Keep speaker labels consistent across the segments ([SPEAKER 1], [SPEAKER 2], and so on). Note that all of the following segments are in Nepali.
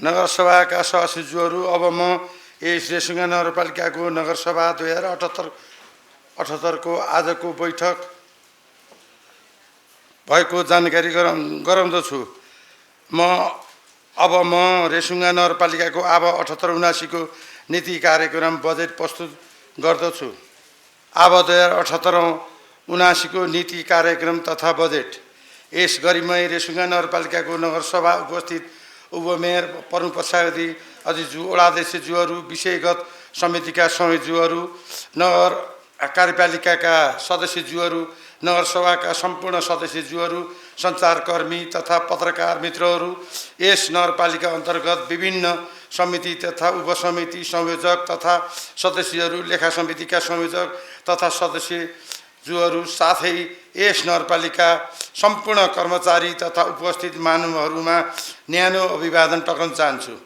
[SPEAKER 1] नगरसभाका सहसचिवहरू, अब म यस रेसुङ्गा नगरपालिकाको नगरसभा 2078 को आजको बैठक भएको जानकारी गराउँदछु। अब म रेसुङ्गा नगरपालिकाको आब 78-79 को नीति कार्यक्रम बजेट प्रस्तुत गर्दछु। आब 2078-79 को नीति कार्यक्रम तथा बजेट। यस गरिमै रेसुङ्गा नगरपालिकाको नगरसभा उपस्थित उपमेयर प्रमुख प्रशासकी अधिज्यू, वडाध्यक्षज्यूहरू, विषयगत समितिका संयोजकज्यूहरू, नगर कार्यपालिकाका सदस्यज्यूहरू, नगरसभाका सम्पूर्ण सदस्यज्यूहरू, सञ्चारकर्मी तथा पत्रकार मित्रहरू, यस नगरपालिका अन्तर्गत विभिन्न समिति तथा उपसमिति संयोजक तथा सदस्यहरू, लेखा समितिका संयोजक तथा सदस्यज्यूहरू, साथै यस नगरपालिका सम्पूर्ण कर्मचारी तथा उपस्थित महानुभावहरूमा न्यानो अभिवादन टक्राउन चाहन्छु।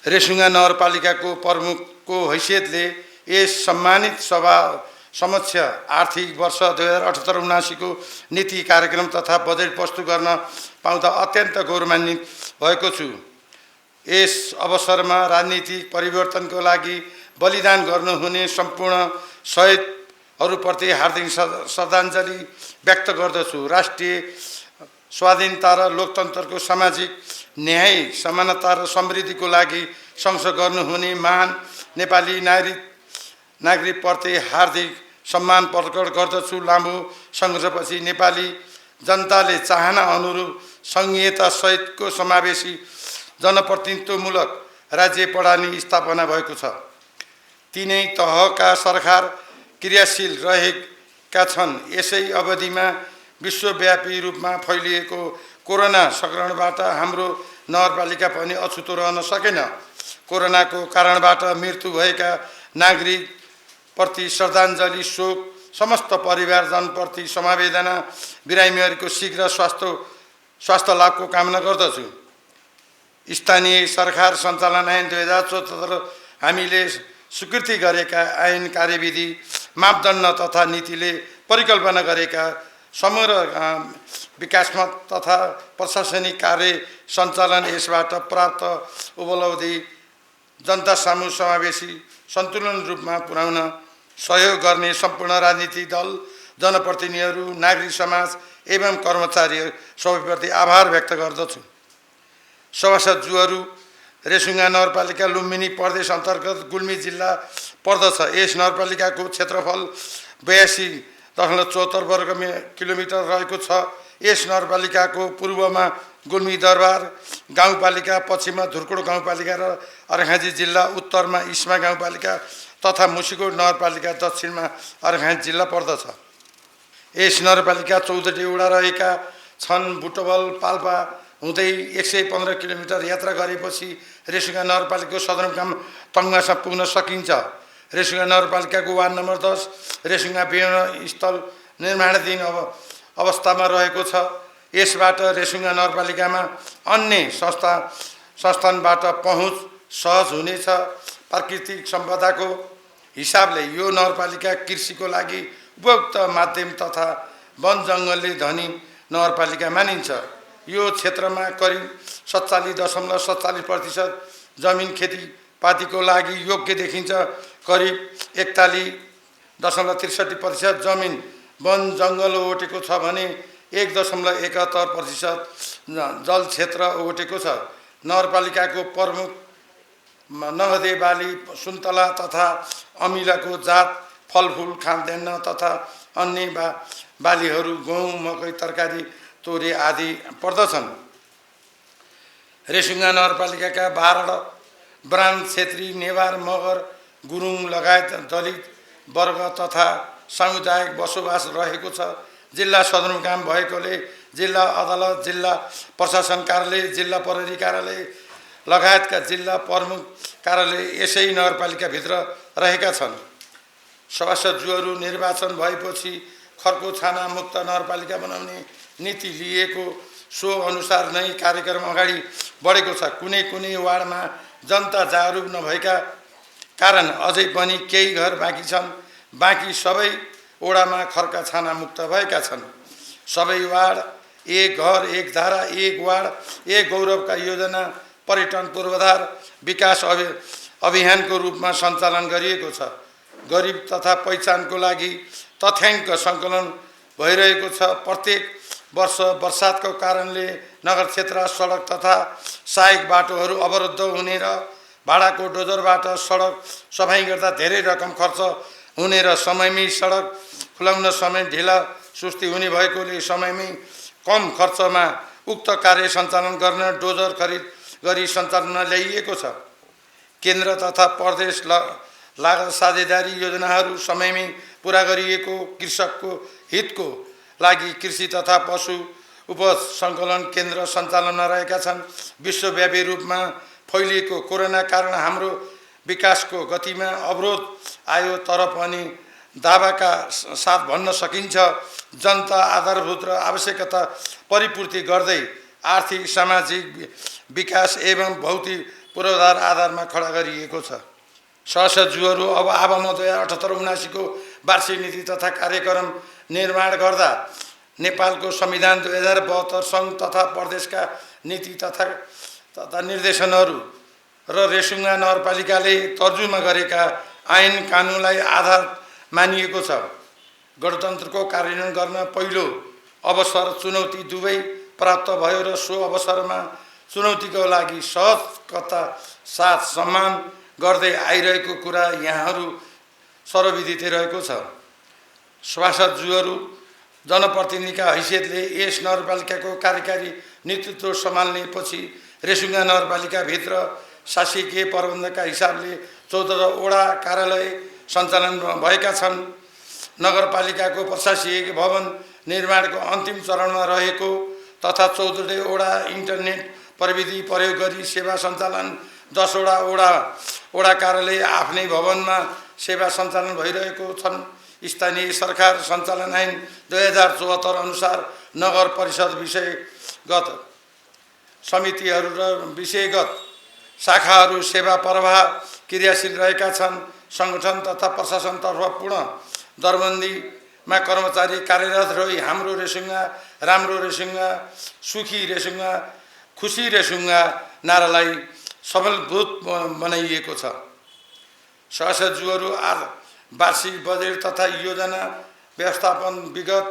[SPEAKER 1] रेसुङ्गा नगरपालिकाको प्रमुखको हैसियतले यस सम्मानित सभा समक्ष आर्थिक वर्ष 2078-79 को नीति कार्यक्रम तथा बजेट प्रस्तुत गर्न पाउँदा अत्यन्त गौरवान्वित भएको छु। यस अवसरमा राजनीतिक परिवर्तनको लागि बलिदान गर्नुहुने सम्पूर्ण शहीदहरूप्रति हार्दिक श्रद्धाञ्जली व्यक्त गर्दछु। राष्ट्रिय स्वाधीनता र लोकतन्त्रको सामाजिक न्याय, समानता र समृद्धिको लागि संघर्ष गर्नुहुने महान नेपाली नागरिकप्रति हार्दिक सम्मान प्रकट गर्दछु। लामो सङ्घर्षपछि नेपाली जनताले चाहना अनुरूप सङ्घीयता सहितको समावेशी जनप्रतिनिधित्वमूलक राज्य प्रणाली स्थापना भएको छ। तीनै तहका सरकार क्रियाशील रहेका छन्। यसै अवधिमा विश्वव्यापी रूपमा फैलिएको कोरोना सङ्क्रमणबाट हाम्रो नगरपालिका पनि अछुतो रहन सकेन। कोरोनाको कारणबाट मृत्यु भएका नागरिकप्रति श्रद्धाञ्जली, शोक, समस्त परिवारजनप्रति समवेदना, बिरामीहरूको शीघ्र स्वास्थ्य लाभको कामना गर्दछु। स्थानीय सरकार सञ्चालन ऐन 2074 हामीले स्वीकृति गरेका ऐन, कार्यविधि, मापदण्ड तथा नीतिले परिकल्पना गरेका समग्र विकासात्मक तथा प्रशासनिक कार्य सञ्चालन, यसबाट प्राप्त उपलब्धि जनता सामु समावेशी सन्तुलन रूपमा पुर्याउन सहयोग गर्ने सम्पूर्ण राजनीतिक दल, जनप्रतिनिधिहरू, नागरिक समाज एवं कर्मचारी सबैप्रति आभार व्यक्त गर्दछु। सभासदज्यूहरू, रेसुङ्गा नगरपालिका लुम्बिनी प्रदेश अन्तर्गत गुल्मी जिल्ला पर्दछ। यस नगरपालिकाको क्षेत्रफल 82.74 वर्ग किलोमिटर रहेको छ। यस नगरपालिकाको पूर्वमा गुल्मी दरबार गाउँपालिका, पश्चिममा धुर्कोट गाउँपालिका र अर्घाखाँची जिल्ला, उत्तरमा इस्मा गाउँपालिका तथा मुसिकोट नगरपालिका, दक्षिणमा अर्घाखाँची जिल्ला पर्दछ। यस नगरपालिका 14 वडा रहेका छन्। बुटवल, पाल्पा हुँदै 115 किलोमिटर यात्रा गरेपछि रेसुङ्गा नगरपालिकाको सदरमुकाम तङ्मासम्म पुग्न सकिन्छ। रेसुङ्गा नगरपालिकाको वार्ड नम्बर 10 रेसुङ्गा विमानस्थल निर्माणाधीन अवस्थामा रहेको छ। यसबाट रेसुङ्गा नगरपालिकामा अन्य संस्थानबाट पहुँच सहज हुनेछ। प्राकृतिक सम्पदाको हिसाबले यो नगरपालिका कृषिको लागि उपयुक्त माध्यम तथा वन जङ्गलले धनी नगरपालिका मानिन्छ। यो क्षेत्रमा करिब 47.47% जमिन खेतीपातीको लागि योग्य देखिन्छ। करिब 41.63% जमिन वन जङ्गल ओगटेको छ भने 1.71% जल क्षेत्र ओगटेको छ। नगरपालिकाको प्रमुख नगदे बाली सुन्तला तथा अमिलाको जात, फलफुल, खाद्यान्न तथा अन्य बालीहरू गहुँ, मकै, तरकारी, तोरी आदि पर्दछन्। रेसुङ्गा नगरपालिकाका 12 ब्राह्मण, क्षेत्री, नेवार, मगर, गुरुङ लगायत दलित वर्ग तथा सामुदायिक बसोबास रहेको छ। जिल्ला सदरमुकाम भएकोले जिल्ला अदालत, जिल्ला प्रशासन कार्यालय, जिल्ला प्रहरी कार्यालय लगायतका जिल्ला प्रमुख कार्यालय यसै नगरपालिकाभित्र रहेका छन्। सभासदज्यूहरू, निर्वाचन भएपछि खर्को छाना मुक्त नगरपालिका बनाउने नीति लिएको, सो अनुसार नै कार्यक्रम अगाडि बढेको छ। कुनै वार्डमा जनता जागरुक नभएका कारण अझै पनि केही घर बाँकी छन्। बाँकी सबै वडामा खर्का छाना मुक्त भएका छन्। सबै वार्ड एक घर एक धारा एक वार्ड एक गौरवका योजना पर्यटन पूर्वाधार विकास अभियानको रूपमा सञ्चालन गरिएको छ। गरिब तथा पहिचानको लागि तथ्याङ्क सङ्कलन भइरहेको छ। प्रत्येक वर्ष बर्सातको कारणले नगर क्षेत्र सडक तथा सहायक बाटोहरू अवरुद्ध हुने र भाडाको डोजरबाट सडक सफाइ गर्दा धेरै रकम खर्च हुने र समयमै सडक खुलाउन समय ढिला सुस्ती हुने भएकोले समयमै कम खर्चमा उक्त कार्य सञ्चालन गर्न डोजर खरिद गरी सञ्चालनमा ल्याइएको छ। केन्द्र तथा प्रदेश लागत साझेदारी योजनाहरू समयमै पुरा गरिएको कृषकको हितको लागि कृषि तथा पशु उपज सङ्कलन केन्द्र सञ्चालनमा रहेका छन्। विश्वव्यापी रूपमा फैलिएको कोरोना कारण हाम्रो विकासको गतिमा अवरोध आयो, तर पनि दावाका साथ भन्न सकिन्छ जनता आधारभूत र आवश्यकता परिपूर्ति गर्दै आर्थिक सामाजिक विकास एवं भौतिक पूर्वाधार आधारमा खडा गरिएको छ। सहसचिवहरू अब 2078-79 को वार्षिक नीति तथा कार्यक्रम निर्माण गर्दा नेपालको संविधान 2072 सङ्घ तथा प्रदेशका नीति तथा निर्देशनहरू र रेसुङ्गा नगरपालिकाले तर्जुमा गरेका ऐन कानुनलाई आधार मानिएको छ। गणतन्त्रको कार्यान्वयन गर्न पहिलो अवसर चुनौती दुवै प्राप्त भयो र सो अवसरमा चुनौतीको लागि सहजता साथ सम्मान गर्दै आइरहेको कुरा यहाँहरू सर्वविदित रहेको छ। सभासदज्यूहरू जनप्रतिनिधिका हैसियतले यस नगरपालिकाको कार्यकारी नेतृत्व सम्हाल्नेपछि रेसुङ्गा नगरपालिकाभित्र शासकीय प्रबन्धका हिसाबले 14 वटा कार्यालय सञ्चालन भएका छन्। नगरपालिकाको प्रशासकीय भवन निर्माणको अन्तिम चरणमा रहेको तथा 14 वटा इन्टरनेट प्रविधि प्रयोग गरी सेवा सञ्चालन 10 वटा कार्यालय आफ्नै भवनमा सेवा सञ्चालन भइरहेको छन्। स्थानीय सरकार सञ्चालन ऐन 2074 अनुसार नगर परिषद विषयगत समितिहरू र विषयगत शाखाहरू सेवा प्रवाह क्रियाशील रहेका छन्। सङ्गठन तथा प्रशासनतर्फ पूर्ण दरबन्दीमा कर्मचारी कार्यरत रही हाम्रो रेसुङ्गा, राम्रो रेसुङ्गा, सुखी रेसुङ्गा, खुसी रेसुङ्गा नारालाई सफलभूत बनाइएको छ। सहसचिवहरू वार्षिक बजेट तथा योजना व्यवस्थापन विगत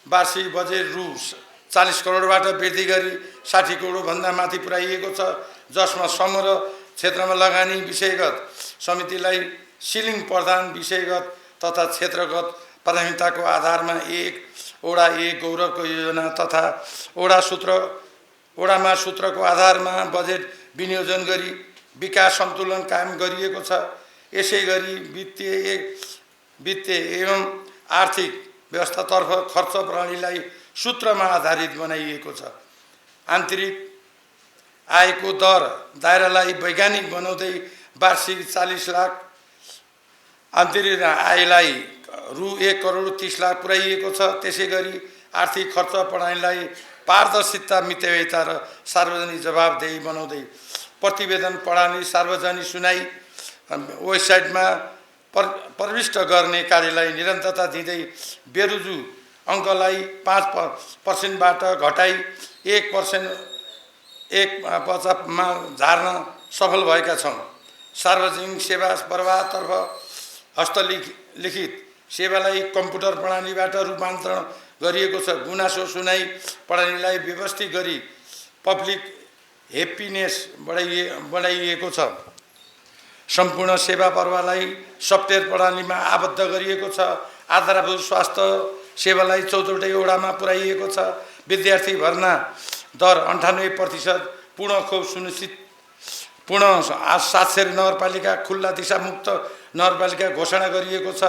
[SPEAKER 1] वार्षिक बजेट रु 40 करोडबाट वृद्धि गरी 60 करोडभन्दा माथि पुर्याइएको छ, जसमा समग्र क्षेत्रमा लगानी विषयगत समितिलाई सिलिङ प्रदान विषयगत तथा क्षेत्रगत प्राथमिकताको आधारमा 1 गौरवको योजना तथा वडामा सूत्रको आधारमा बजेट विनियोजन गरी विकास सन्तुलन कायम गरिएको छ। यसै गरी वित्तीय एवं आर्थिक व्यवस्थातर्फ खर्च प्रणालीलाई सूत्रमा आधारित बनाइएको छ। आन्तरिक आयको दर दायरालाई वैज्ञानिक बनाउँदै वार्षिक 40 लाख, आन्तरिक आयलाई रु 1 करोड 30 लाख पुर्याइएको छ। त्यसै गरी आर्थिक खर्च प्रणालीलाई पारदर्शिता, मितव्ययिता र सार्वजनिक जवाबदेही बनाउँदै प्रतिवेदन प्रणाली सार्वजनिक सुनाई वेबसाइटमा प्रविष्ट गर्ने कार्यलाई निरन्तरता दिँदै बेरुजु अङ्कलाई 5% घटाई 1%मा झार्न सफल भएका छौँ। सार्वजनिक सेवा प्रवाहतर्फ हस्तलिखित सेवालाई कम्प्युटर प्रणालीबाट रूपान्तरण गरिएको छ। गुनासो सुनाई प्रणालीलाई व्यवस्थित गरी पब्लिक हेप्पिनेस बढाइएको छ। सम्पूर्ण सेवा प्रवाहलाई सफ्टवेयर प्रणालीमा आबद्ध गरिएको छ। आधारभूत स्वास्थ्य सेवालाई 14 वडामा पुर्याइएको छ। विद्यार्थी भर्ना दर 98%, पूर्ण खोप सुनिश्चित, पूर्ण साक्षर नगरपालिका, खुल्ला दिशामुक्त नगरपालिका घोषणा गरिएको छ।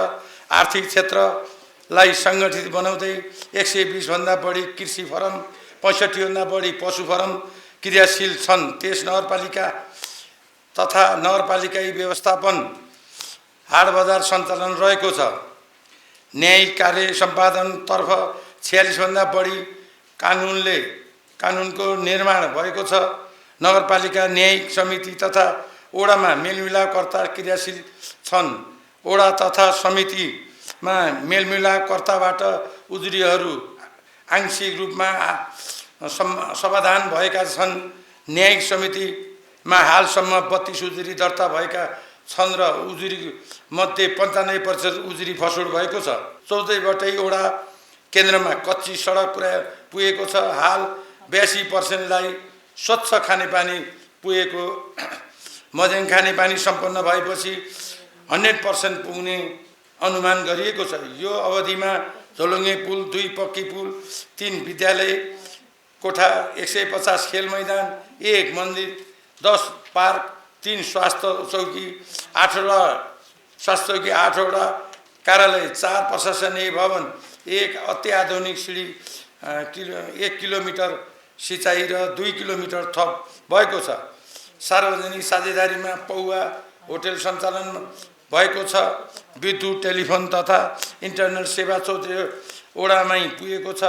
[SPEAKER 1] आर्थिक क्षेत्रलाई सङ्गठित बनाउँदै 120 भन्दा बढी कृषि फर्म, 65 भन्दा बढी पशु फर्म क्रियाशील छन्। त्यस नगरपालिका तथा नगरपालिकाई व्यवस्थापन हाट बजार सञ्चालन रहेको छ। न्यायिक कार्य सम्पादनतर्फ 46 भन्दा बढी कानुनको निर्माण भएको छ। नगरपालिका न्यायिक समिति तथा वडामा मेलमिलापकर्ता क्रियाशील छन्। वडा तथा समितिमा मेलमिलापकर्ताबाट उजुरीहरू आंशिक रूपमा समाधान भएका छन्। न्यायिक समितिमा हालसम्म 32 उजुरी दर्ता भएका छन् र उजुरी मध्ये 95% उजुरी फसोड भएको छ। 14वटै वडा केन्द्रमा कच्ची सडक पुगेको छ। हाल 82%लाई स्वच्छ खानेपानी पुगेको मज्याङ खानेपानी सम्पन्न भएपछि 100% पुग्ने अनुमान गरिएको छ। यो अवधिमा झोलुङ्गे पुल, 2 पक्की पुल, 3 विद्यालय कोठा, 150 खेल मैदान, 1 मन्दिर, 10 पार्क, 3 स्वास्थ्य चौकी, 8वटा कार्यालय, 4 प्रशासनीय भवन, 1 अत्याधुनिक सिडी, 1 किलोमिटर सिँचाइ र 2 किलोमिटर थप भएको छ। सार्वजनिक साझेदारीमा पौवा होटल सञ्चालन भएको छ। विद्युत, टेलिफोन तथा इन्टरनेट सेवा 14 वडामै पुगेको छ।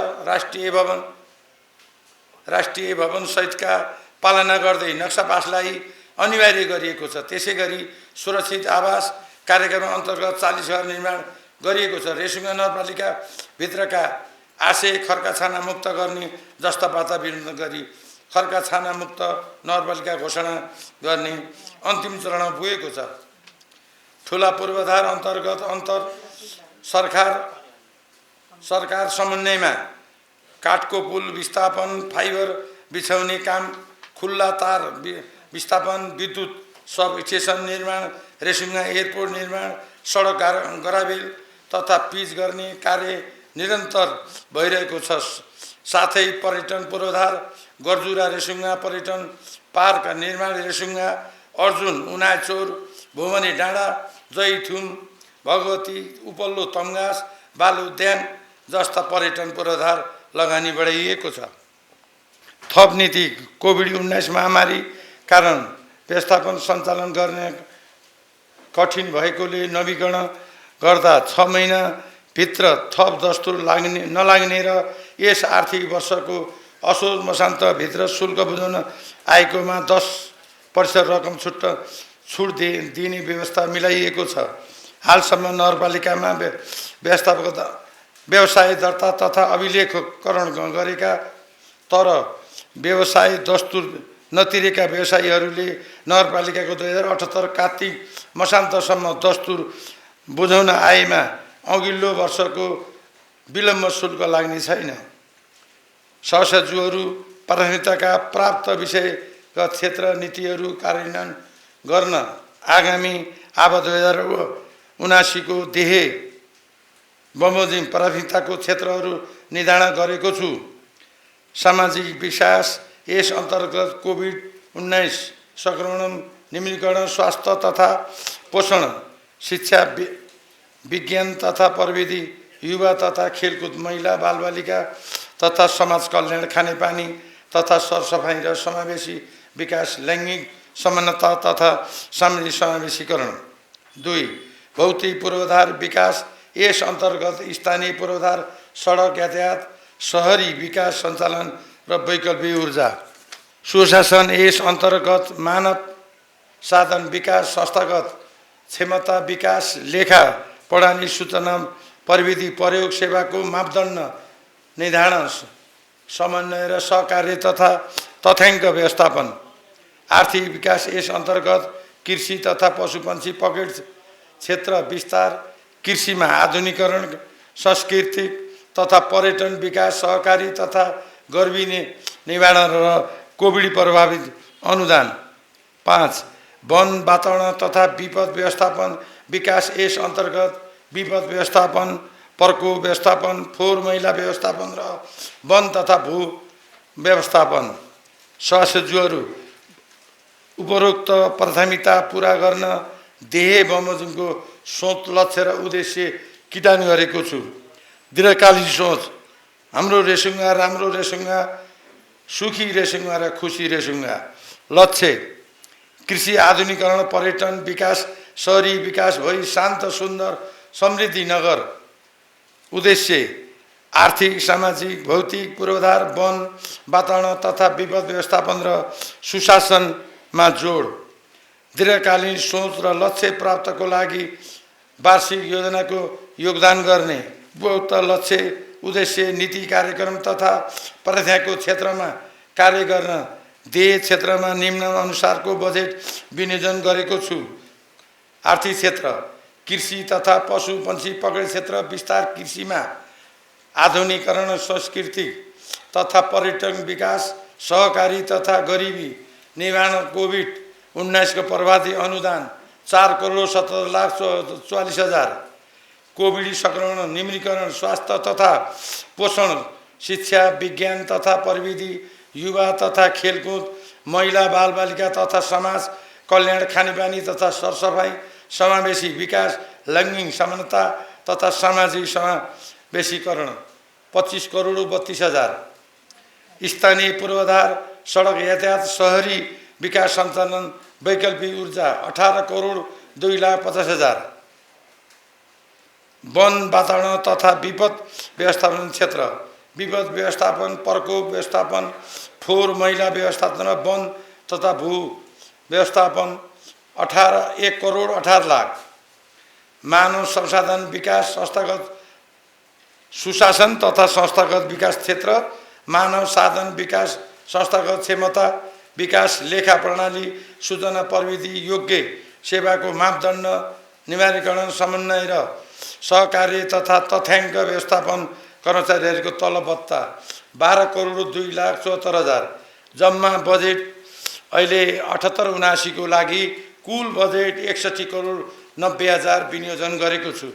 [SPEAKER 1] राष्ट्रिय भवन सहितका पालना गर्दै नक्सा पासलाई अनिवार्य गरिएको छ। त्यसै गरी सुरक्षित आवास कार्यक्रम अन्तर्गत 40 घर निर्माण गरिएको छ। रेसुङ्गा नगरपालिका भित्रका आशे खर्का छाना मुक्त गर्ने जस्ता बाधा विरुद्ध गरी खर्का छाना मुक्त नगरपालिका घोषणा गर्ने अन्तिम चरणमा पुगेको छ। ठुला पूर्वाधार अन्तर्गत सरकार समन्वयमा काठको पुल विस्थापन, फाइबर बिछाउने काम, खुल्ला तार विस्थापन, विद्युत सब स्टेसन निर्माण, रेसुङ्गा एयरपोर्ट निर्माण, सडक गराबेल तथा पिच गर्ने कार्य निरन्तर भइरहेको छ। साथै पर्यटन पूर्वाधार, गर्जुरा रेसुङ्गा पर्यटन पार्क निर्माण, रेसुङ्गा, अर्जुन, उनाचोर, भुवनी डाँडा, जैथुन, भगवती, उपल्लो तमघास, बाल उद्यान जस्ता पर्यटन पूर्वाधार लगानी बढाइएको छ। थप नीति, कोभिड-19 महामारी कारण व्यवस्थापन सञ्चालन गर्ने कठिन भएकोले नवीकरण गर्दा 6 महिनाभित्र थप दस्तुर नलाग्ने र यस आर्थिक वर्षको असोज मसान्तभित्र शुल्क बुझाउन आएकोमा 10% रकम छुट दिने व्यवस्था मिलाइएको छ। हालसम्म नगरपालिकामा व्यवसाय दर्ता तथा अभिलेखकरण गरेका तर व्यवसाय दस्तुर नतिरेका व्यवसायीहरूले नगरपालिकाको 2078 कार्तिक मसान्तसम्म दस्तुर बुझाउन आएमा अघिल्लो वर्षको विलम्ब शुल्क लाग्ने छैन। सहसचिवहरू प्राथमिकताका प्राप्त विषयगत क्षेत्र नीतिहरू कार्यान्वयन गर्न आगामी आब 2079 को देहे बमोजिम प्राथमिकताको क्षेत्रहरू निर्धारण गरेको छु। सामाजिक विकास, यस अन्तर्गत कोभिड-19 संक्रमण निम्नीकरण, स्वास्थ्य तथा पोषण, शिक्षा, विज्ञान तथा प्रविधि, युवा तथा खेलकुद, महिला बालबालिका तथा समाज कल्याण, खानेपानी तथा सरसफाइ र समावेशी विकास, लैङ्गिक समानता तथा सामाजिक समावेशीकरण। 2 भौतिक पूर्वाधार विकास, यस अन्तर्गत स्थानीय पूर्वाधार, सडक यातायात, शहरी विकास सञ्चालन र वैकल्पिक ऊर्जा। सुशासन, यस अन्तर्गत मानव साधन विकास, संस्थागत क्षमता विकास, लेखा पढानी, सूचना प्रविधि प्रयोग, सेवाको मापदण्ड निर्धारण, समन्वय र सहकार्य तथा तथ्याङ्क व्यवस्थापन। आर्थिक विकास, यस अन्तर्गत कृषि तथा पशुपन्छी पकेट क्षेत्र विस्तार, कृषिमा आधुनिकीकरण, सांस्कृतिक तथा पर्यटन विकास, सहकारी तथा गरिबी निवारण र कोभिड प्रभावित अनुदान। 5 वन वातावरण तथा विपद व्यवस्थापन विकास, यस अन्तर्गत विपद व्यवस्थापन, प्रकोप व्यवस्थापन, फोहोर मैला व्यवस्थापन र वन तथा भू व्यवस्थापन। सहसचिवहरू उपरोक्त प्राथमिकता पुरा गर्न देहे बमोजिमको सोच, लक्ष्य र उद्देश्य किटान गरेको छु। दीर्घकालीन सोच, हाम्रो रेसुङ्गा राम्रो रेसुङ्गा, सुखी रेसुङ्गा र खुसी रेसुङ्गा। लक्ष्य, कृषि आधुनिकीकरण, पर्यटन विकास, शहरी विकास भई शान्त सुन्दर समृद्धि नगर। उद्देश्य, आर्थिक सामाजिक भौतिक पूर्वाधार, वन वातावरण तथा विपद व्यवस्थापन र सुशासनमा जोड। दीर्घकालीन सोच र लक्ष्य प्राप्तको लागि वार्षिक योजनाको योगदान गर्ने। उपयुक्त लक्ष्य, उद्देश्य, नीति कार्यक्रम तथा प्राथमिकताको क्षेत्रमा कार्य गर्न देय क्षेत्रमा निम्न अनुसारको बजेट विनियोजन गरेको छु। आर्थिक क्षेत्र कृषि तथा पशुपन्छी पकड क्षेत्र विस्तार, कृषिमा आधुनिकीकरण, सांस्कृतिक तथा पर्यटन विकास, सहकारी तथा गरिबी निवारण, कोभिड-19 को प्रभावी अनुदान 4,17,44,000, कोभिड संक्रमण न्यूनीकरण, स्वास्थ्य तथा पोषण, शिक्षा, विज्ञान तथा प्रविधि, युवा तथा खेलकुद, महिला बालबालिका तथा समाज कल्याण, खानेपानी तथा सरसफाई, समावेशी विकास, लैंगिक समानता तथा सामाजिक समावेशीकरण 25,32,000, स्थानीय पूर्वाधार, सडक यातायात, शहरी विकास सञ्चालन, वैकल्पिक ऊर्जा 18,02,50,000, वन वातावरण तथा विपद व्यवस्थापन क्षेत्र, विपद व्यवस्थापन, प्रकोप व्यवस्थापन, फोहोर मैला व्यवस्थापन, वन तथा भू व्यवस्थापन 1,18,00,000, मानव संसाधन विकास, संस्थागत सुशासन तथा संस्थागत विकास क्षेत्र, मानव साधन विकास, संस्थागत क्षमता विकास, लेखा प्रणाली, सूचना प्रविधि, योग्य सेवाको मापदण्ड निवारीकरण, समन्वय र सहकार्य तथा तथ्याङ्क व्यवस्थापन, कर्मचारीहरूको तलब भत्ता 12,02,74,000। जम्मा बजेट अहिले 78-79 को लागि कुल बजेट 61,90,000 विनियोजन गरेको छु।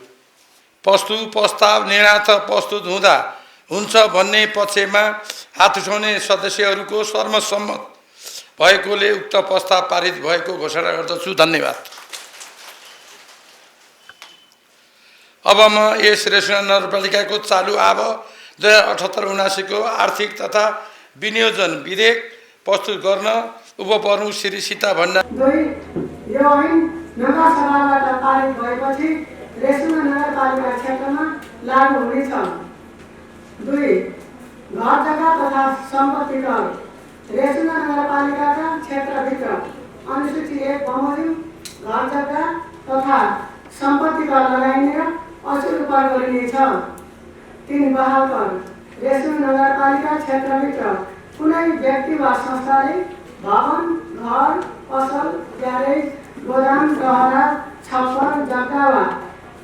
[SPEAKER 1] प्रस्ताव निर्णय प्रस्तुत हुँदा हुन्छ भन्ने पक्षमा हात उठाउने सदस्यहरूको सर्वसम्मत भएकोले उक्त प्रस्ताव पारित भएको घोषणा गर्दछु। धन्यवाद। अब म यस रेसुवा नगरपालिकाको चालु आब 2078-79 को आर्थिक तथा विनियोजन विधेयक प्रस्तुत गर्न उपप्रमुख श्री सीता भण्डारी।
[SPEAKER 2] यो ऐन नगरसभाबाट पारित भएपछि रेसुवा नगरपालिका क्षेत्रमा लागू हुनेछ। 2. घर जग्गा तथा सम्पत्ति कर रेसुवा नगरपालिकाका क्षेत्रभित्र अनुसूची 1 बमोजिम घर जग्गा तथा सम्पत्ति कर लगाइने र असुल कर गरिनेछ। 3. बहाल कर रेसुवा नगरपालिका क्षेत्रभित्र कुनै व्यक्ति वा संस्थाले भवन, घर, पसल, ग्यारेज, गोदाम, गहरा, छप्पर, जग्गा वा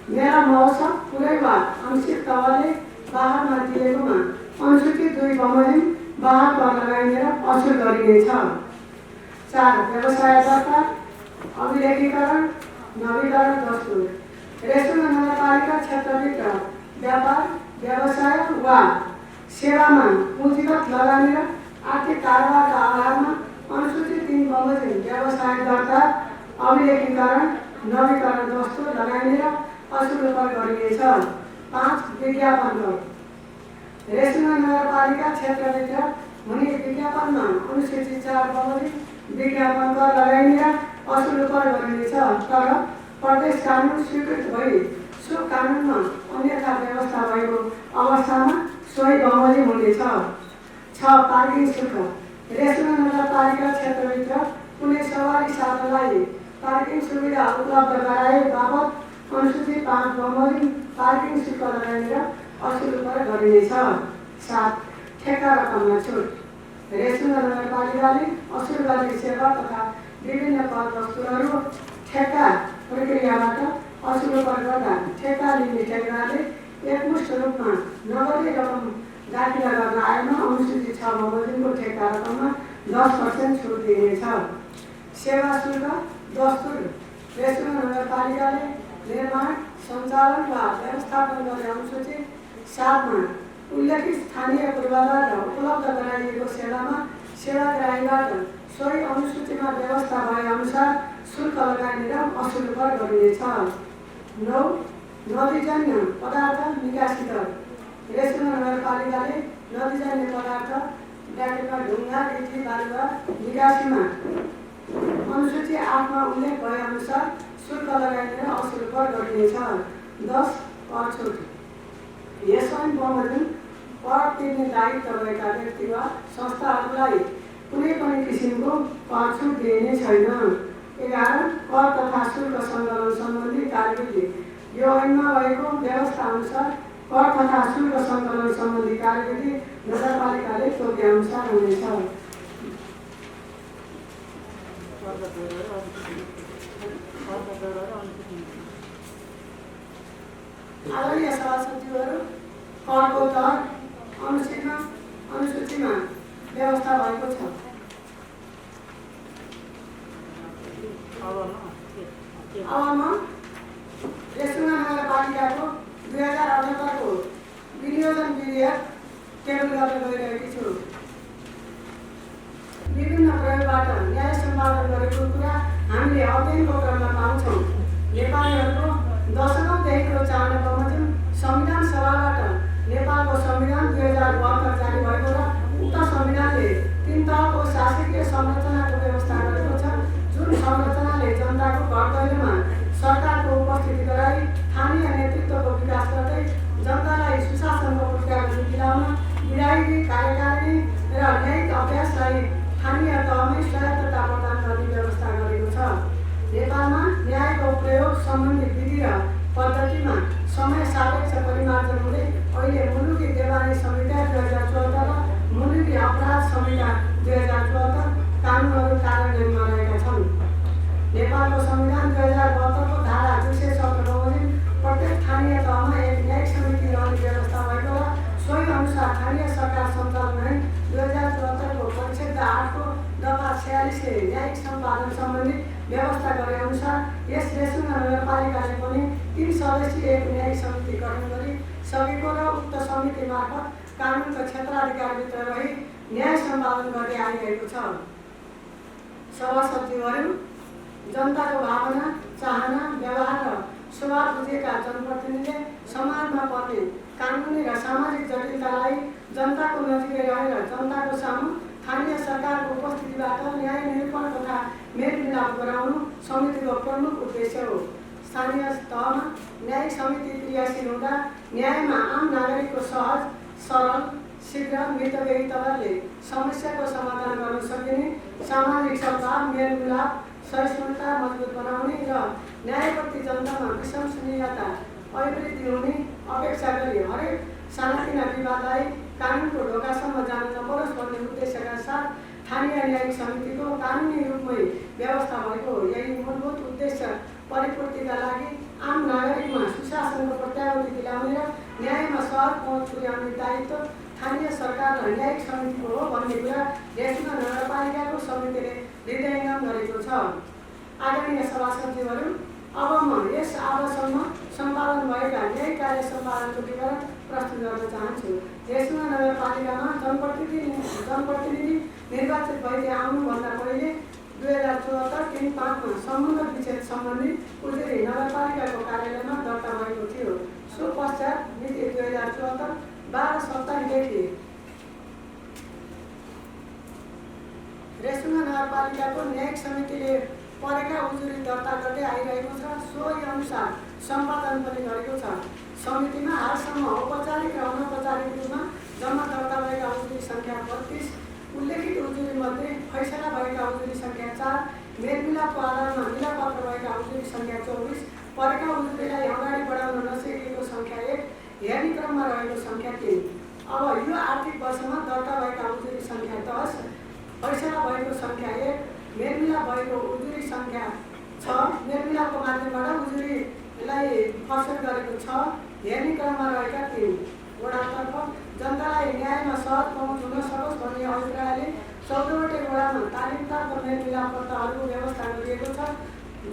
[SPEAKER 2] मेरा मौसम पुरै वा आंशिक तवरले बाहरमा दिएकोमा अनुसूची 2 बमोजिम बाहर कर लगाइने र असुल गरिनेछ। 4. व्यवसाय दर्ता, अभिलेखीकरण, नवीकरण दस्तुर रेसुवा नगरपालिका क्षेत्रभित्र व्यापार, व्यवसाय वा सेवामा पुँजीगत लगानी र आर्थिक कारोबारका आधारमा अनुसूची 3 बमोजिम व्यवसाय दर्ता, अभिलेखीकरण, नवीकरण दस्तुर लगाइने र असुल कर गरिनेछ। 5. विज्ञापन कर रेसुवा नगरपालिका क्षेत्रभित्र हुने विज्ञापनमा अनुसूची 4 बमोजिम विज्ञापन कर लगाइने र असुल कर गरिनेछ। तर प्रदेश कानुन स्वीकृत भई सो कानुनमा अन्यथा व्यवस्था भएको अवस्थामा सोही बमोजिम हुनेछ। 6. पार्किङ शुल्क रेसुवा नगरपालिका क्षेत्रभित्र कुनै सवारी साधनलाई पार्किङ सुविधा उपलब्ध गराए बापत अनुसूची 5 बमोजिम पार्किङ शुल्क लगाइने र असुल कर गरिनेछ। 7. ठेक्का रकममा छुट रेसुवा नगरपालिकाले असुल गर्ने सेवा तथा विभिन्न कर वस्तुहरू ठेक्का प्रक्रियाबाट असुल कर गर्दा ठेक्का लिने ठेक्काले एकमुष्ट रूपमा नगदे रकम दाखिला गर्न आएमा अनुसूची 6 बमोजिमको ठेक्का रकममा 10% छुट दिइनेछ। सेवा शुल्क दस्तुर रेसुवा नगरपालिकाले निर्माण, सञ्चालन वा व्यवस्थापन गर्ने अनुसूची 7 मा उल्लेखित स्थानीय पूर्वाधार र उपलब्ध गराइएको सेवामा सेवाग्राहीबाट सोही अनुसूचीमा व्यवस्था भए अनुसार शुल्क लगाइने र असुल कर गरिनेछ। 9. नदीजन्य पदार्थ निकासी कर रेसुवा नगरपालिकाले नदीजन्य पदार्थ ब्याकेटमा ढुङ्गा, गिटी, बालुवा निकासीमा अनुसूची 8 मा उल्लेख भए अनुसार शुल्क लगाइने र असुल कर गरिनेछ। 10. कर छुट यस ऐन बमोजिम कर तिर्ने दायित्व भएका व्यक्ति वा संस्थाहरूलाई कुनै पनि किसिमको कर छुट दिइने छैन। 11. कर तथा शुल्क सङ्कलन सम्बन्धी कार्यविधि यो ऐनमा भएको व्यवस्था अनुसार कर तथा शुल्क सङ्कलन सम्बन्धी कार्यविधि नगरपालिकाले तोके अनुसार हुनेछ। आदरणीय सभासचिवहरू, करको दर अनुसूचीमा व्यवस्था भएको छ। अब म रेसुङ्गा नगरपालिकाको 2078 को विनियोजन विधेयक टेबल गर्न गइरहेकी छु। विभिन्न प्रयोगबाट न्याय सम्पादन गरेको कुरा हामीले अध्ययनको क्रममा पाउँछौँ। नेपालीहरूको दशकौँदेखिको चाहना बमोजिम संविधान सभाबाट नेपालको संविधान 2072 जारी भएको र उक्त संविधानले 3 तहको शासकीय संरचनाको व्यवस्था गरेको छ, जुन संरचनाले जनताको घर दैलोमा सरकारको उपस्थिति गराई स्थानीय नेतृत्वको विकास गर्दै जनतालाई सुशासनको पुस्ताको दिलाउन विधायिक कार्यकारिणी र न्यायिक अभ्यासलाई स्थानीय तहमै स्वायत्तता प्रदान गर्ने व्यवस्था गरेको छ। नेपालमा न्यायको प्रयोग सम्बन्धी विधि र पद्धतिमा समय सापेक्ष परिमार्जन हुँदै अहिले मुलुकी देवानी संहिता 2074 र मुलुकी अपराध संहिता 2074 कानुनहरू कार्यान्वयनमा रहेका छन्। नेपालको संविधान 2072 को धारा 217 बमोजिम प्रत्येक स्थानीय तहमा एक न्यायिक समिति रहने व्यवस्था भएको र सोही अनुसार स्थानीय सरकार सञ्चालन नै 2074 को परिच्छेद 8 को दफा 46 ले न्यायिक सम्पादन सम्बन्धी व्यवस्था गरे अनुसार यस रेसुङ्गा नगरपालिकाले पनि 3 सदस्यीय एक न्यायिक समिति गठन गरी सकेको र उक्त समिति मार्फत कानुनको क्षेत्राधिकारभित्र रही न्याय सम्पादन गर्दै आइरहेको छ। सभासचिवहरू, जनताको भावना, चाहना, व्यवहार र स्वभाव बुझेका जनप्रतिनिधिले समाजमा पर्ने कानुनी र सामाजिक जटिलतालाई जनताको नजिकै रहेर जनताको सामु स्थानीय सरकारको उपस्थितिबाट न्याय निरूपण तथा मेलमिलाप गराउनु समितिको प्रमुख उद्देश्य हो। स्थानीय तहमा न्यायिक समिति क्रियाशील हुँदा न्यायमा आम नागरिकको सहज, सरल, शीघ्र, मितव्ययी तवरले समस्याको समाधान गर्न सकिने, सामाजिक सद्भाव, मेलमिलाप, सहिष्णुता मजबुत बनाउने र न्यायप्रति जनतामा विश्वसनीयता अभिवृद्धि हुने अपेक्षा गरी हरेक सानातिना विवादलाई कानुनको ढोकासम्म जान नपरोस् भन्ने उद्देश्यका साथ स्थानीय न्यायिक समितिको कानुनी रूपमै व्यवस्था भएको हो। यही मूलभूत उद्देश्य परिपूर्तिका लागि आम नागरिकमा सुशासनको प्रत्याभूति दिलाउने र न्यायमा सहज पहुँच पुर्याउने दायित्व स्थानीय सरकार र न्यायिक समितिको हो भन्ने कुरा रेसुङ्गा नगरपालिकाको समितिले हृदयङ्गम गरेको छ। आदरणीय सभासचिवहरू, अब म यस आवासमा सम्पादन भएका न्यायिक कार्य सम्पादनको विवरण प्रस्तुत गर्न चाहन्छु। रेसुङ्गा नगरपालिकामा जनप्रतिनिधि निर्वाचित भएका आउनुभन्दा पहिले 2074-35 मा सम्बन्ध विच्छेद सम्बन्धी उजुरी नगरपालिकाको कार्यालयमा दर्ता भएको थियो। सो पश्चात मिति 2074-12-27 देखि रेसुङ्गा नगरपालिकाको न्यायिक समितिले परेका उजुरी दर्ता गर्दै आइरहेको छ। सोही अनुसार सम्पादन पनि गरेको छ। समितिमा हालसम्म औपचारिक र अनौपचारिक रूपमा जम्मा दर्ता भएका उजुरी सङ्ख्या 32, उल्लेखित उजुरीमध्ये फैसला भएका उजुरी सङ्ख्या 4, मेलमिलापको आधारमा मिलापत्र भएका उजुरी सङ्ख्या 24, परेका उजुरीलाई अगाडि बढाउन नसकेको सङ्ख्या 1, हेर्ने क्रममा रहेको सङ्ख्या 3। अब यो आर्थिक वर्षमा दर्ता भएका उजुरी सङ्ख्या 10, फैसला भएको सङ्ख्या 1, मेलमिलाप भएको उजुरी सङ्ख्या 6, मेलमिलापको माध्यमबाट उजुरीलाई फसल गरेको 6, हेर्ने क्रममा रहेका 3। वडातर्फ जनतालाई न्यायमा सहज पहुँच हुन सकोस् भन्ने अभिप्रायले 14वटै वडामा तालिमप्राप्त मेलमिलापकर्ताहरूको व्यवस्था गरिएको छ,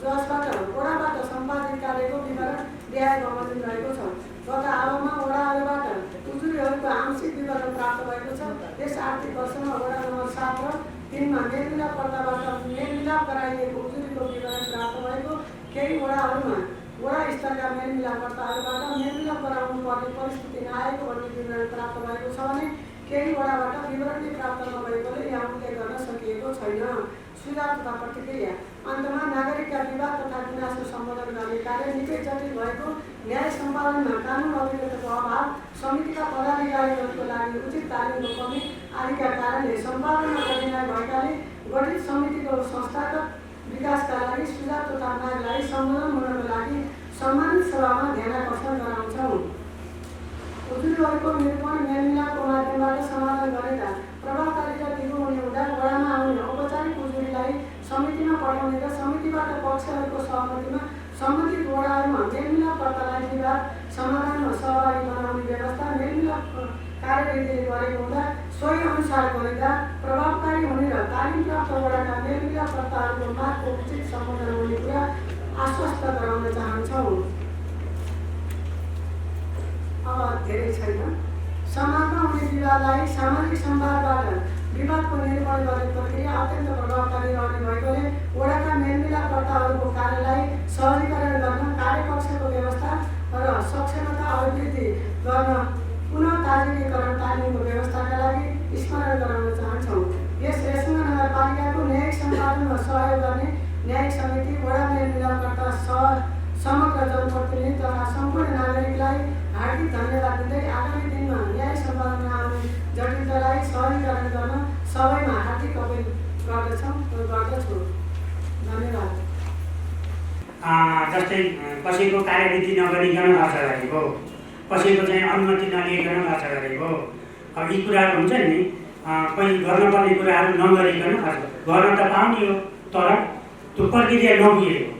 [SPEAKER 2] जसबाट वडाबाट सम्पादित कार्यको विवरण ल्याए बमोजिम रहेको छ। गत आवमा वडाहरूबाट उजुरीहरूको आंशिक विवरण प्राप्त भएको छ। यस आर्थिक वर्षमा वडा नम्बर 7 र 3 मा मेलमिलापकर्ताबाट मेलमिलाप गराइएको उजुरीको विवरण प्राप्त भएको, केही वडाहरूमा वडा स्तरका मेलमिलापकर्ताहरूबाट मेलमिलाप गराउनु पर्ने परिस्थिति नआएको भन्ने विवरण प्राप्त भएको छ भने केही वडाबाट विवरण प्राप्त नभएकोले यहाँ उल्लेख गर्न सकिएको छैन। सुझाव तथा प्रतिक्रिया। अन्तमा नागरिकका विवाद तथा गुनासो सम्बोधन गर्ने कार्य निकै जटिल भएको, न्याय सम्पादनमा कानुन अभिज्ञताको अभाव, समितिका पदाधिकारीहरूको लागि उचित तालिमको कमी आदिका कारणले सम्पादनमा कठिनाइ भएकाले गठित समितिको संस्थागत विकासका लागि सुझाव तथा मागलाई सम्बोधन हुनको लागि सम्मानित सभामा ध्यानाकर्षण गराउँछौँ। उजुरीहरूको निरूपण मेलमिलापको माध्यमबाट समाधान गरेका प्रभावकारी र दिगो हुने हुँदा वडामा आउने औपचारिक उजुरीलाई समितिमा पठाइ पक्षहरूको सहमतिमा सम्बन्धित वडाहरूमा मेलमिलापकर्तालाई विवाद समाधानमा सहभागी बनाउने व्यवस्था मेलमिलाप कार्यविधिले गरेको हुँदा सोही अनुसार गरिँदा प्रभावकारी हुने र तालिम प्राप्त वडाका मेलमिलापकर्ताहरूको मागको उचित सम्बोधन हुने कुरा आश्वस्त गराउन चाहन्छौँ। अब धेरै छैन। समाजमा हुने विवादलाई सामाजिक संवादबाट विवादको निर्माण गर्ने प्रक्रिया अत्यन्त प्रभावकारी रहने भएकोले वडाका मेलमिलापकर्ताहरूको कार्यलाई सहजीकरण गर्न कार्यकक्षको व्यवस्था र सक्षमता अभिवृद्धि गर्न पुनः ताजगीकरण तालिमको व्यवस्थाका लागि स्मरण गराउन चाहन्छौँ। यस रेसुङ्गा नगरपालिकाको न्यायिक सम्पादन र सहयोग गर्ने न्यायिक समिति, वडा मेलमिलापकर्ता, समग्र जनप्रतिनिधि तथा सम्पूर्ण नागरिकलाई हार्दिक धन्यवाद दिँदै आगामी दिनमा न्याय सम्पादनमा आउने जटिलतालाई सहजीकरण गर्न सबैमा हार्दिक अपील गर्दछु। धन्यवाद।
[SPEAKER 3] जस्तै कसैको कार्यविधि नगरिकन खर्च गरेको, कसैको चाहिँ अनुमति नलिइकन खर्च गरेको, अब यी कुराहरू हुन्छ नि, कहीँ गर्नुपर्ने कुराहरू नगरिकन खर्च गर्न त पाउने हो तर त्यो प्रक्रिया नपुगेको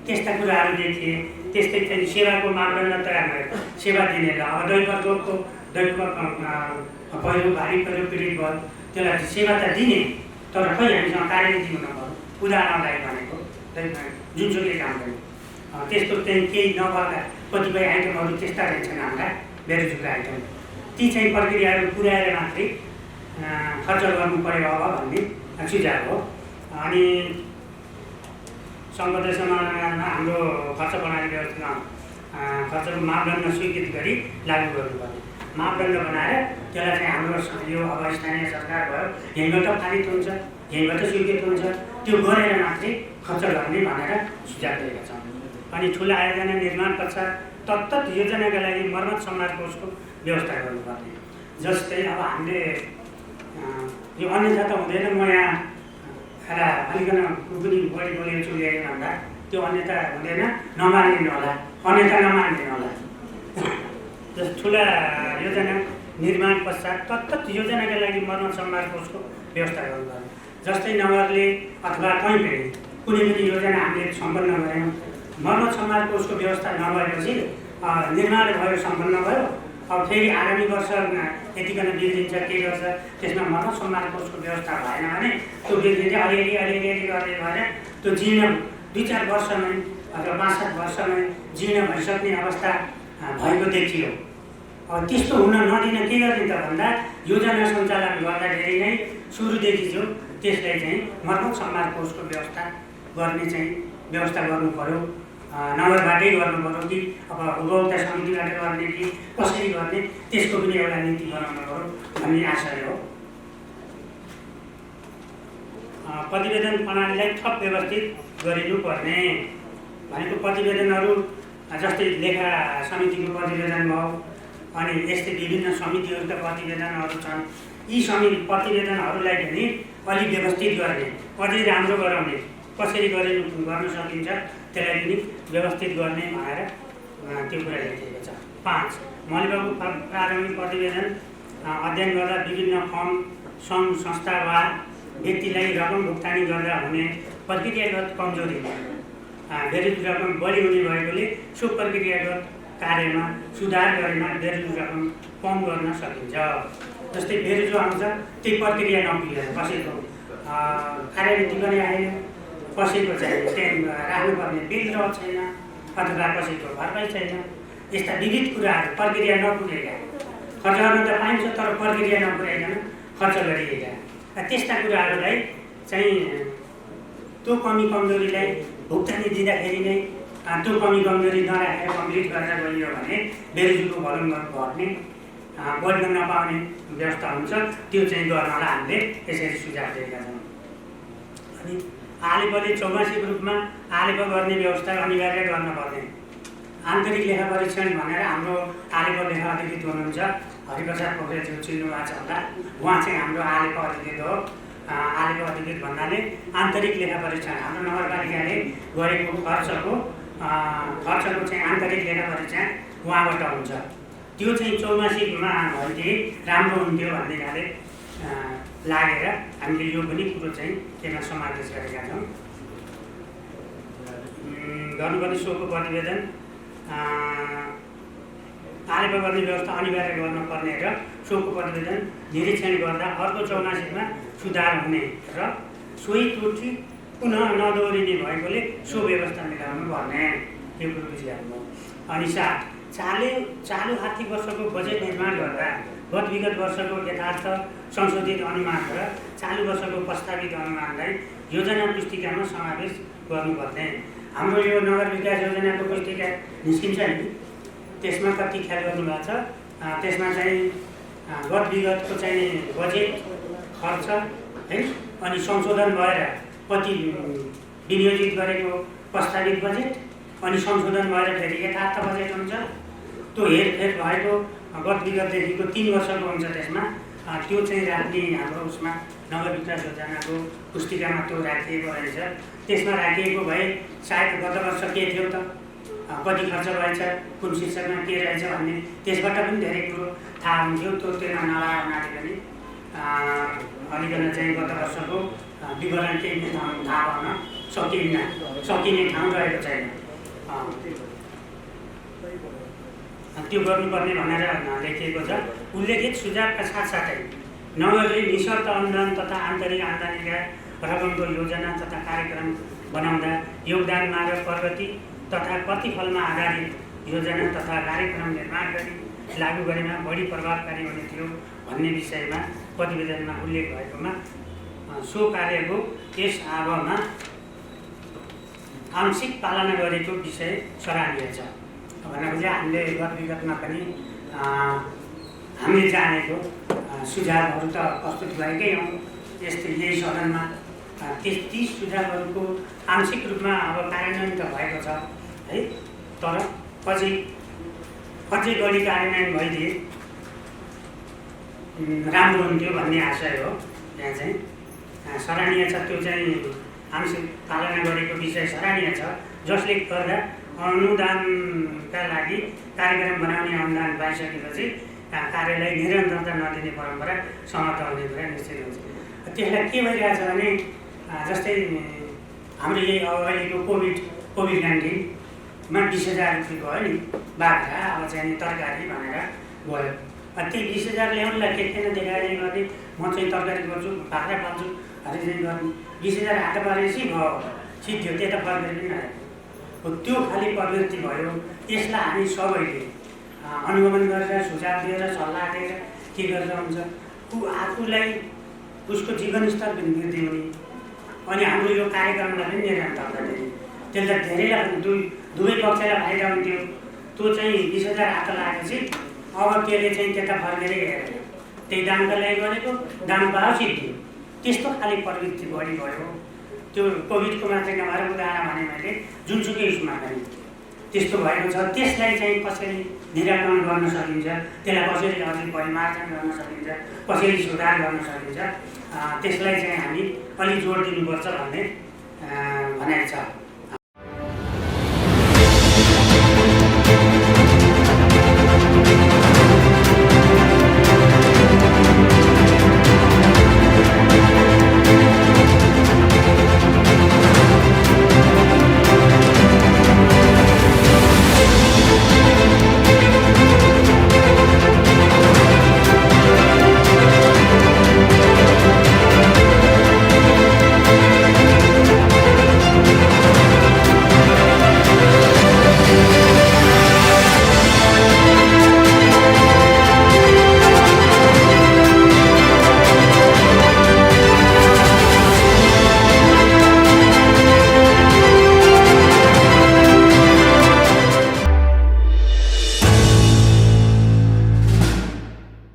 [SPEAKER 3] त्यस्ता कुराहरू देखिए। त्यस्तै चाहिँ सेवाको मापदण्ड तयार गरेर सेवा दिनेलाई अब दैवको पहिरो भारी पहिरो पीडित भयो त्यसलाई सेवा त दिने तर खै हामीसँग कार्यविधि हुन पर्यो। उदाहरणलाई भनेको जुनसुकै काम गर्ने त्यस्तो चाहिँ केही नभएका कतिपय आइटमहरू त्यस्ता रहेछन् हाम्रा बेरोजगार आइटम, ती चाहिँ प्रक्रियाहरू पुर्याएर मात्रै खर्च गर्नु पर्यो अब भन्ने सुझाव हो। अनि सम्बद्ध समाधानमा हाम्रो खर्च प्रणाली व्यवस्थामा खर्चको मापदण्ड स्वीकृत गरी लागू गर्नुपर्ने मापदण्ड बनाएर त्यसलाई चाहिँ हाम्रो यो अब स्थानीय सरकार भयो यहीँबाट पारित हुन्छ, यहीँबाट स्वीकृत हुन्छ, त्यो गरेर मात्रै खर्च गर्ने भनेर सुझाव दिएका छौँ। अनि ठुला आयोजना निर्माण पश्चात तत्त योजनाका लागि मर्मत सम्मान कोषको व्यवस्था गर्नुपर्ने। जस्तै अब हामीले यो अन्यथा त हुँदैन, म यहाँ खाना अलिकन पनि बढी बोलेको छु ल्याएँ भन्दा त्यो अन्यथा हुँदैन, नमानिदिनु होला, अन्यथा नमानिदिनु होला। जस्तो ठुला योजना निर्माण पश्चात तत्त योजनाका लागि मर्मत सम्मान कोषको व्यवस्था गर्नुपर्ने। जस्तै नगरले अथवा कहीँ पनि कुनै पनि योजना हामीले सम्पन्न गऱ्यौँ, मर्मत सम्मान कोषको व्यवस्था नभएपछि निर्माण भयो, सम्पन्न भयो, अब फेरि आगामी वर्ष यतिकन बिल दिन्छ के गर्छ, त्यसमा मर्मत सम्मान कोषको व्यवस्था भएन भने त्यो बिल दिँदै अलिअलि गर्दै भएर त्यो जीर्ण 2-4 वर्षमै अथवा 5-7 वर्षमै जीर्ण भइसक्ने अवस्था भएको देखियो। अब त्यस्तो हुन नदिन के गर्ने त भन्दा योजना सञ्चालन गर्दाखेरि नै सुरुदेखि जो त्यसलाई चाहिँ मर्मत सम्मान कोषको व्यवस्था गर्ने चाहिँ व्यवस्था गर्नु पर्यो। नगरबाटै गर्नु पर्यो कि अब उपभोक्ता समितिबाट गर्ने कि कसरी गर्ने त्यसको पनि एउटा नीति बनाउनु पर्यो भन्ने आशय हो। प्रतिवेदन प्रणालीलाई थप व्यवस्थित गरिनुपर्ने भनेको प्रतिवेदनहरू जस्तै लेखा समितिको प्रतिवेदन भयो, अनि यस्तै विभिन्न समितिहरूका प्रतिवेदनहरू छन्। यी प्रतिवेदनहरूलाई पनि अलिक व्यवस्थित गर्ने, अझै राम्रो गराउने, कसरी गर्न सकिन्छ त्यसलाई पनि व्यवस्थित गर्ने भनेर त्यो कुरा लेखिएको छ। 5 मलिबाको प्रारम्भिक प्रतिवेदन अध्ययन गर्दा विभिन्न फर्म सङ्घ संस्था वा व्यक्तिलाई रकम भुक्तानी गर्दा हुने प्रक्रियागत कमजोरी, बेरुज रकम बढी हुने भएकोले सो प्रक्रियागत कार्यमा सुधार गरेर बेरुज रकम कम गर्न सकिन्छ। जस्तै बेरुजो आउँछ त्यही प्रक्रिया नपुगेर कसैको कार्यविधि पनि आएन, कसैको चाहिँ त्यहाँ राख्नुपर्ने बिल र छैन अथवा कसैको भरपाई छैन, यस्ता विविध कुराहरू प्रक्रिया नपुगेका खर्च गर्न त पाइन्छ तर प्रक्रिया नपुर्याइकन खर्च गरिएका त्यस्ता कुराहरूलाई चाहिँ त्यो कमी कमजोरीलाई भुक्तानी दिँदाखेरि नै त्यो कमी कमजोरी नराखेर कम्प्लिट गरेर गइयो भने बेरुजुको भलुम घट्ने, बढ्न नपाउने व्यवस्था हुन्छ। त्यो चाहिँ गर्नलाई हामीले यसरी सुझाव दिएका छौँ। अनि आलेपले चौमासिक रूपमा आलेप गर्ने व्यवस्था अनिवार्य गर्नुपर्ने। आन्तरिक लेखा परीक्षण भनेर हाम्रो आलेप लेखा अधिकृत हुनुहुन्छ हरिप्रसाद पोखरेलज्यू चिन्नु भएको छ होला, उहाँ चाहिँ हाम्रो आलेप अधिकृत हो। आलेप अधिकृत भन्नाले आन्तरिक लेखा परीक्षण हाम्रो नगरपालिकाले गरेको खर्चको चाहिँ आन्तरिक लेखा परीक्षण उहाँबाट हुन्छ। त्यो चाहिँ चौमासिकमा भइदिए राम्रो हुन्थ्यो भन्ने खाले लागेर हामीले यो पनि कुरो चाहिँ त्यसमा समावेश गरेका छौँ। गर्नुपर्ने सोको प्रतिवेदन आरोप गर्ने व्यवस्था अनिवार्य गर्नुपर्ने र सोको प्रतिवेदन निरीक्षण गर्दा अर्को 84मा सुधार हुने र सोही त्रुटि पुनः नदोहोरिने भएकोले सो व्यवस्था मिलाउनु पर्ने यो कुरो बुझिहाल्नु। अनि 7 चालु आर्थिक वर्षको बजेट निर्माण गर्दा गत विगत वर्षको यथार्थ संशोधित अनुमान र चालु वर्षको प्रस्तावित अनुमानलाई योजना पुस्तिकामा समावेश गर्नुपर्ने। हाम्रो यो नगर विकास योजनाको पुस्तिका निस्किन्छ नि, त्यसमा कति ख्याल गर्नुभएको छ, त्यसमा चाहिँ गत विगतको चाहिँ बजेट खर्च है, अनि संशोधन भएर कति विनियोजित गरेको प्रस्तावित बजेट, अनि संशोधन भएर फेरि यथार्थ बजेट हुन्छ। त्यो हेरफेर भएको गत विगतदेखिको 3 वर्षको हुन्छ। त्यसमा त्यो चाहिँ राख्ने हाम्रो उसमा नगर विकास योजनाको पुस्तिकामा त्यो राखिएको रहेछ। त्यसमा राखिएको भए सायद गत वर्ष के थियो त, कति खर्च भएछ, कुन शीर्षकमा के रहेछ भन्ने त्यसबाट पनि धेरै कुरो थाहा हुन्थ्यो। त्यसमा नलागा हुनाले पनि अलिकन चाहिँ गत वर्षको विवरण केही थाहा भन्न सकिने ठाउँ रहेको छैन। त्यो गर्नुपर्ने भनेर लेखिएको छ। उल्लेखित सुझावका साथसाथै नगरले निशर्त अनुदान तथा आन्तरिक आम्दानीका रकमको योजना तथा कार्यक्रम बनाउँदा योगदानमा र प्रगति तथा प्रतिफलमा आधारित योजना तथा कार्यक्रम निर्माण गरी लागू गरेमा बढी प्रभावकारी हुने थियो भन्ने विषयमा प्रतिवेदनमा उल्लेख भएकोमा सो कार्यको यस आवमा आंशिक पालना गरेको विषय सराहनीय छ। भनेपछि हामीले गत विगतमा पनि हामीले जानेको सुझावहरू त प्रस्तुत भएकै हौँ यस्तै यही सदनमा। ती सुझावहरूको आंशिक रूपमा अब कार्यान्वयन त भएको छ है, तर अझै बढी कार्यान्वयन भइदिए राम्रो हुन्थ्यो भन्ने आशय हो। यहाँ चाहिँ सराहनीय छ, त्यो चाहिँ आंशिक पालना गरेको विषय सराहनीय छ, जसले गर्दा अनुदानका लागि कार्यक्रम बनाउने अनुदान पाइसकेपछि कार्यलाई निरन्तरता नदिने परम्परा समाप्त हुने कुरा निश्चित हुन्छ। त्यसलाई के भइरहेछ भने जस्तै हाम्रो यही अहिलेको कोभिड-19मा 20,000 रुपियाँ भयो नि, बाख्रा अब चाहिँ तरकारी भनेर गयो। त्यही 20,000 ल्याउनुलाई के देखाएर गर्ने, म चाहिँ तरकारी गर्छु, बाख्रा पाल्छु अरे चाहिँ गर्नु, 20,000 हात पारेपछि भयो, सिद्धि त्यता फर्केर पनि आयो। त्यो खालि प्रवृत्ति भयो। यसलाई हामी सबैले अनुगमन गरेर सुझाव दिएर सल्लाह दिएर के गर्दा हुन्छ, ऊ आफूलाई उसको जीवनस्तर पनि वृद्धि हुने, अनि हाम्रो यो कार्यक्रमलाई पनि निरन्तरता दिने, त्यसलाई धेरैलाई दुवै पक्षलाई फाइदा हुन्थ्यो। त्यो चाहिँ 20,000 हात लागेपछि अब त्यसले चाहिँ त्यता फर्केरै हेरेर त्यही दामका लागि गरेको दाम पायो सिद्धि, त्यस्तो खालि प्रवृत्ति बढी भयो। त्यो कोभिडको मात्रै नभएर उदाहरण भने मैले जुनसुकै उसमा पनि त्यस्तो भएको छ। त्यसलाई चाहिँ कसरी निराकरण गर्न सकिन्छ, त्यसलाई कसरी अझै परिमार्जन गर्न सकिन्छ, कसरी सुधार गर्न सकिन्छ, त्यसलाई चाहिँ हामी अलि जोड दिनुपर्छ भन्ने भनाइ छ।